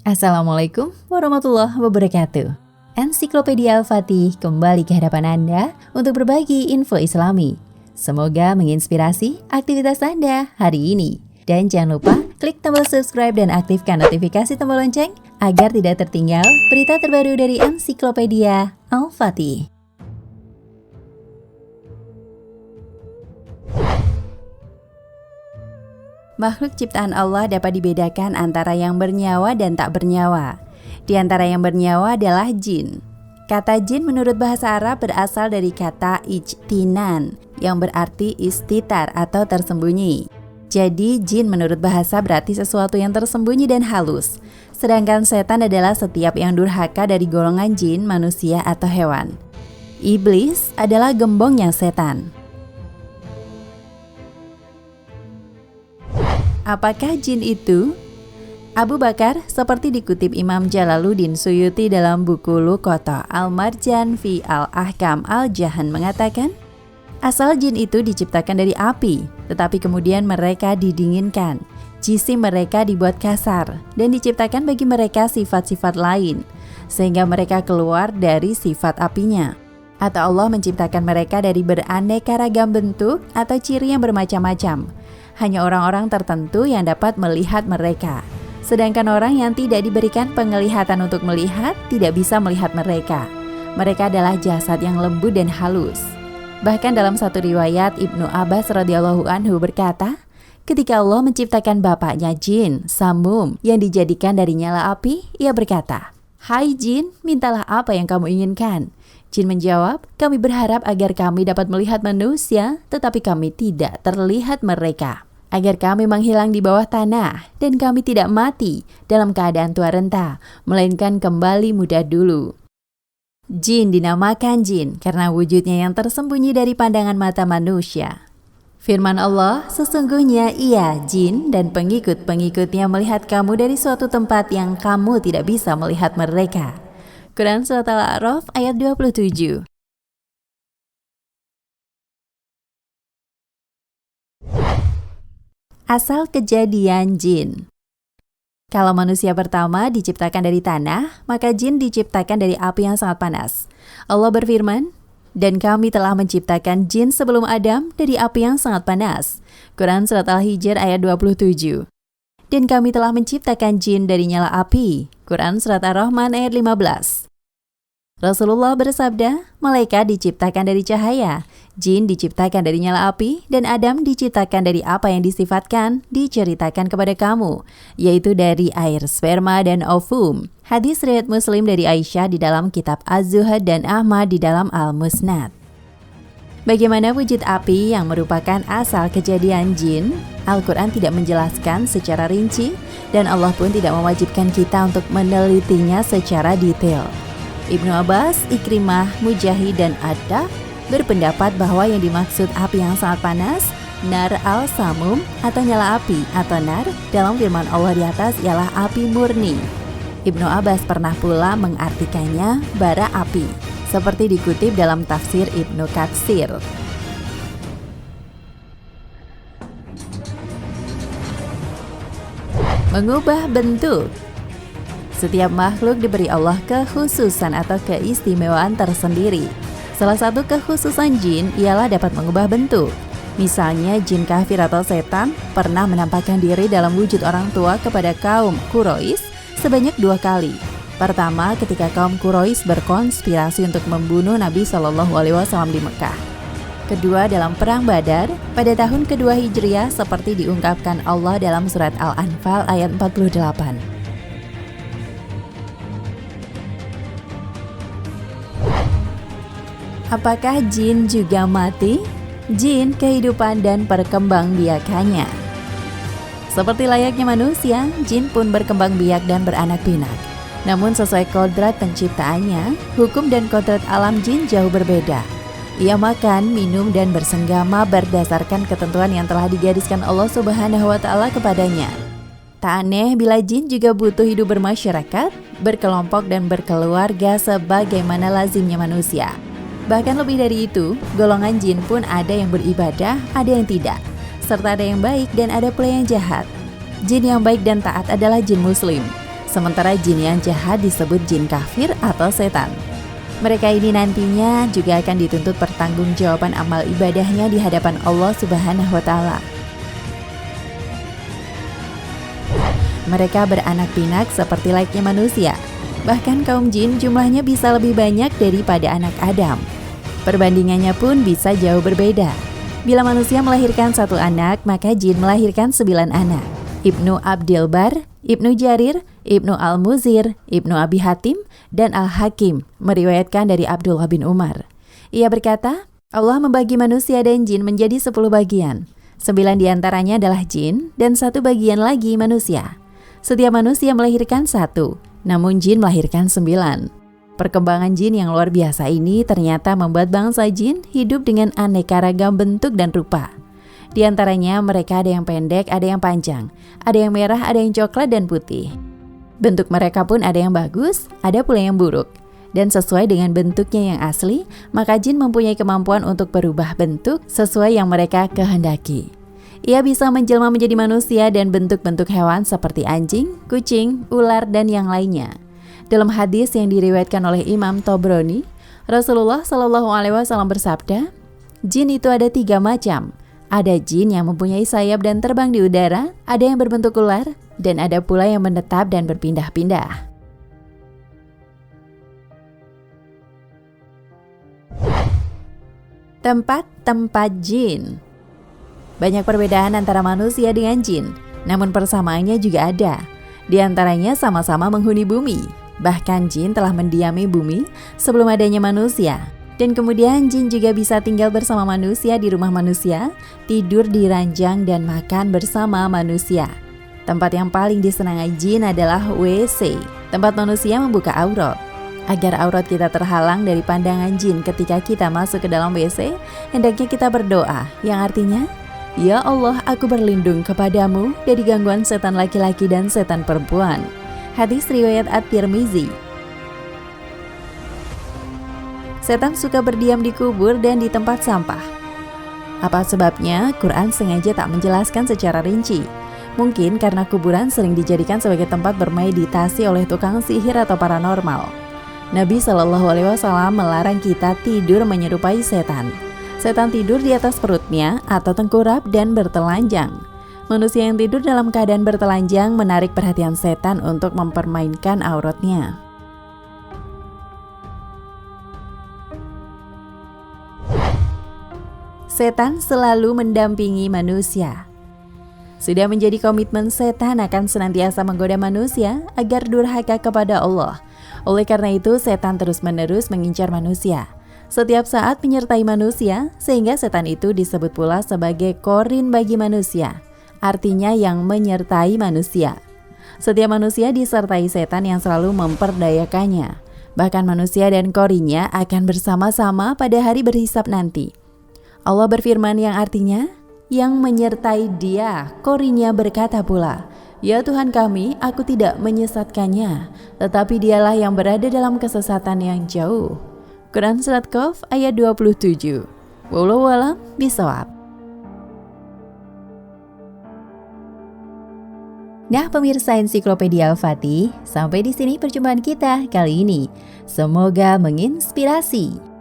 Assalamualaikum warahmatullahi wabarakatuh. Ensiklopedia Al-Fatih kembali ke hadapan Anda untuk berbagi info Islami. Semoga menginspirasi aktivitas Anda hari ini. Dan jangan lupa klik tombol subscribe dan aktifkan notifikasi tombol lonceng agar tidak tertinggal berita terbaru dari Ensiklopedia Al-Fatih. Makhluk ciptaan Allah dapat dibedakan antara yang bernyawa dan tak bernyawa. Di antara yang bernyawa adalah jin. Kata jin menurut bahasa Arab berasal dari kata ijtinan, yang berarti istitar atau tersembunyi. Jadi jin menurut bahasa berarti sesuatu yang tersembunyi dan halus. Sedangkan setan adalah setiap yang durhaka dari golongan jin, manusia atau hewan. Iblis adalah gembongnya setan. Apakah jin itu? Abu Bakar, seperti dikutip Imam Jalaluddin Suyuti dalam buku Luqata Al-Marjan fi Al-Ahkam Al-Jahan mengatakan, asal jin itu diciptakan dari api, tetapi kemudian mereka didinginkan. Jisim mereka dibuat kasar dan diciptakan bagi mereka sifat-sifat lain, sehingga mereka keluar dari sifat apinya. Atau Allah menciptakan mereka dari beraneka ragam bentuk atau ciri yang bermacam-macam. Hanya orang-orang tertentu yang dapat melihat mereka. Sedangkan orang yang tidak diberikan penglihatan untuk melihat tidak bisa melihat mereka. Mereka adalah jasad yang lembut dan halus. Bahkan dalam satu riwayat Ibnu Abbas radhiyallahu anhu berkata, ketika Allah menciptakan bapaknya jin, Samum, yang dijadikan dari nyala api, ia berkata, "Hai jin, mintalah apa yang kamu inginkan." Jin menjawab, "Kami berharap agar kami dapat melihat manusia, tetapi kami tidak terlihat mereka. Agar kami menghilang di bawah tanah, dan kami tidak mati dalam keadaan tua renta, melainkan kembali muda dulu." Jin dinamakan jin karena wujudnya yang tersembunyi dari pandangan mata manusia. Firman Allah, sesungguhnya ia, jin, dan pengikut-pengikutnya melihat kamu dari suatu tempat yang kamu tidak bisa melihat mereka. Quran Surat Al-A'raf ayat 27. Asal kejadian jin. Kalau manusia pertama diciptakan dari tanah, maka jin diciptakan dari api yang sangat panas. Allah berfirman, "Dan kami telah menciptakan jin sebelum Adam dari api yang sangat panas." Quran Surat Al-Hijr ayat 27. Dan kami telah menciptakan jin dari nyala api. Quran Surat Ar-Rahman ayat 15. Rasulullah bersabda, malaikat diciptakan dari cahaya, jin diciptakan dari nyala api, dan Adam diciptakan dari apa yang disifatkan, diceritakan kepada kamu, yaitu dari air sperma dan ovum. Hadis riwayat Muslim dari Aisyah di dalam kitab Az-Zuhad dan Ahmad di dalam Al-Musnad. Bagaimana wujud api yang merupakan asal kejadian jin? Al-Quran tidak menjelaskan secara rinci, dan Allah pun tidak mewajibkan kita untuk menelitinya secara detail. Ibnu Abbas, Ikrimah, Mujahid, dan Atta berpendapat bahwa yang dimaksud api yang sangat panas, nar al-samum atau nyala api atau nar dalam firman Allah di atas ialah api murni. Ibnu Abbas pernah pula mengartikannya bara api, seperti dikutip dalam tafsir Ibnu Katsir. Mengubah bentuk. Setiap makhluk diberi Allah kekhususan atau keistimewaan tersendiri. Salah satu kekhususan jin ialah dapat mengubah bentuk. Misalnya jin kafir atau setan pernah menampakkan diri dalam wujud orang tua kepada kaum Quraisy sebanyak 2 kali. Pertama, ketika kaum Quraisy berkonspirasi untuk membunuh Nabi SAW di Mekah. Kedua, dalam perang Badar pada tahun kedua Hijriah seperti diungkapkan Allah dalam surat Al-Anfal ayat 48. Apakah jin juga mati? Jin, kehidupan dan perkembangbiakannya. Seperti layaknya manusia, jin pun berkembang biak dan beranak pinak. Namun sesuai kodrat penciptaannya, hukum dan kodrat alam jin jauh berbeda. Ia makan, minum, dan bersenggama berdasarkan ketentuan yang telah digariskan Allah Subhanahu wa Ta'ala kepadanya. Tak aneh bila jin juga butuh hidup bermasyarakat, berkelompok, dan berkeluarga sebagaimana lazimnya manusia. Bahkan lebih dari itu, golongan jin pun ada yang beribadah, ada yang tidak, serta ada yang baik dan ada pula yang jahat. Jin yang baik dan taat adalah jin muslim. sementara jin yang jahat disebut jin kafir atau setan. Mereka ini nantinya juga akan dituntut pertanggungjawaban amal ibadahnya di hadapan Allah Subhanahu wa Ta'ala. Mereka beranak pinak seperti layaknya manusia. Bahkan kaum jin jumlahnya bisa lebih banyak daripada anak Adam. Perbandingannya pun bisa jauh berbeda. Bila manusia melahirkan 1 anak, maka jin melahirkan 9 anak. Ibnu Abdil Bar, Ibnu Jarir, Ibnu Al-Muzir, Ibnu Abi Hatim, dan Al-Hakim meriwayatkan dari Abdullah bin Umar. Ia berkata, Allah membagi manusia dan jin menjadi 10 bagian. 9 diantaranya adalah jin dan 1 bagian lagi manusia. Setiap manusia melahirkan 1, namun jin melahirkan 9. Perkembangan jin yang luar biasa ini ternyata membuat bangsa jin hidup dengan aneka ragam bentuk dan rupa. Di antaranya mereka ada yang pendek, ada yang panjang, ada yang merah, ada yang coklat dan putih. Bentuk mereka pun ada yang bagus, ada pula yang buruk. Dan sesuai dengan bentuknya yang asli, maka jin mempunyai kemampuan untuk berubah bentuk sesuai yang mereka kehendaki. Ia bisa menjelma menjadi manusia dan bentuk-bentuk hewan seperti anjing, kucing, ular, dan yang lainnya. Dalam hadis yang diriwayatkan oleh Imam Tobroni, Rasulullah Shallallahu Alaihi Wasallam bersabda, jin itu ada 3 macam. Ada jin yang mempunyai sayap dan terbang di udara, ada yang berbentuk ular, dan ada pula yang menetap dan berpindah-pindah. Tempat-tempat jin. Banyak perbedaan antara manusia dengan jin, namun persamaannya juga ada. Di antaranya sama-sama menghuni bumi. Bahkan jin telah mendiami bumi sebelum adanya manusia. Dan kemudian jin juga bisa tinggal bersama manusia di rumah manusia, tidur di ranjang dan makan bersama manusia. Tempat yang paling disenangi jin adalah WC, tempat manusia membuka aurat. Agar aurat kita terhalang dari pandangan jin ketika kita masuk ke dalam WC, hendaknya kita berdoa, yang artinya, Ya Allah, aku berlindung kepadamu dari gangguan setan laki-laki dan setan perempuan. Hadis riwayat At-Tirmizi. Setan suka berdiam di kubur dan di tempat sampah. Apa sebabnya? Quran sengaja tak menjelaskan secara rinci. Mungkin karena kuburan sering dijadikan sebagai tempat bermeditasi oleh tukang sihir atau paranormal. Nabi Shallallahu Alaihi Wasallam melarang kita tidur menyerupai setan. Setan tidur di atas perutnya atau tengkurap dan bertelanjang. Manusia yang tidur dalam keadaan bertelanjang menarik perhatian setan untuk mempermainkan auratnya. Setan selalu mendampingi manusia. Sudah menjadi komitmen setan akan senantiasa menggoda manusia agar durhaka kepada Allah. Oleh karena itu, setan terus-menerus mengincar manusia. Setiap saat menyertai manusia, sehingga setan itu disebut pula sebagai korin bagi manusia. Artinya yang menyertai manusia. Setiap manusia disertai setan yang selalu memperdayakannya. Bahkan manusia dan korinnya akan bersama-sama pada hari berhisab nanti. Allah berfirman yang artinya, yang menyertai dia, korinnya berkata pula, Ya Tuhan kami, aku tidak menyesatkannya, tetapi dialah yang berada dalam kesesatan yang jauh. Quran Surat Qaf ayat 27. Wallahu a'lam bishawab. Nah pemirsa Ensiklopedia Al-Fatih, sampai di sini perjumpaan kita kali ini. Semoga menginspirasi.